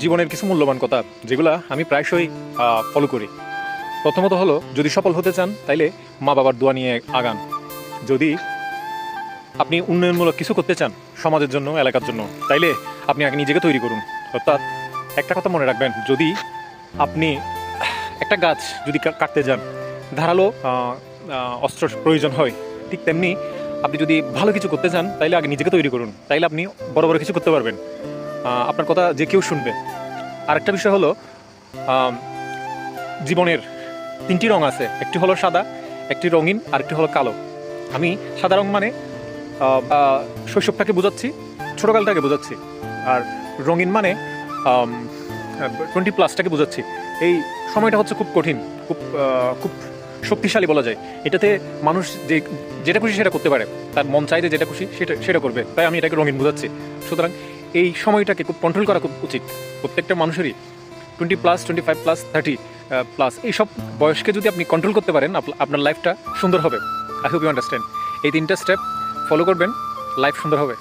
জীবনের কিছু মূল্যবান কথা যেগুলো আমি প্রায়শই ফলো করি। প্রথমত হলো, যদি সফল হতে চান তাইলে মা বাবার দোয়া নিয়ে আগান। যদি আপনি উন্নয়নমূলক কিছু করতে চান সমাজের জন্য, এলাকার জন্য, তাইলে আপনি আগে নিজেকে তৈরি করুন। অর্থাৎ একটা কথা মনে রাখবেন, যদি আপনি একটা গাছ যদি কাটতে যান, ধারালো অস্ত্র প্রয়োজন হয়, ঠিক তেমনি আপনি যদি ভালো কিছু করতে চান তাইলে আগে নিজেকে তৈরি করুন, তাইলে আপনি বড় বড় কিছু করতে পারবেন। আপনার কথা যে কেউ শুনবে। আরেকটা বিষয় হলো, জীবনের তিনটি রং আছে, একটি হলো সাদা, একটি রঙিন, আরেকটি হলো কালো। আমি সাদা রং মানে শৈশবটাকে বোঝাচ্ছি, ছোটোকালটাকে বোঝাচ্ছি, আর রঙিন মানে 20+ বোঝাচ্ছি। এই সময়টা হচ্ছে খুব কঠিন, খুব শক্তিশালী বলা যায়। এটাতে মানুষ যেটা খুশি সেটা করতে পারে, তার মন চাইলে যেটা খুশি সেটা করবে, তাই আমি এটাকে রঙিন বোঝাচ্ছি। সুতরাং এই সময়টাকে খুব কন্ট্রোল করা খুব উচিত প্রত্যেকটা মানুষেরই। 20+, 25+, 30+ এইসব বয়সকে যদি আপনি কন্ট্রোল করতে পারেন, আপনার লাইফটা সুন্দর হবে। I hope you understand. এই 3টা স্টেপ ফলো করবেন, লাইফ সুন্দর হবে।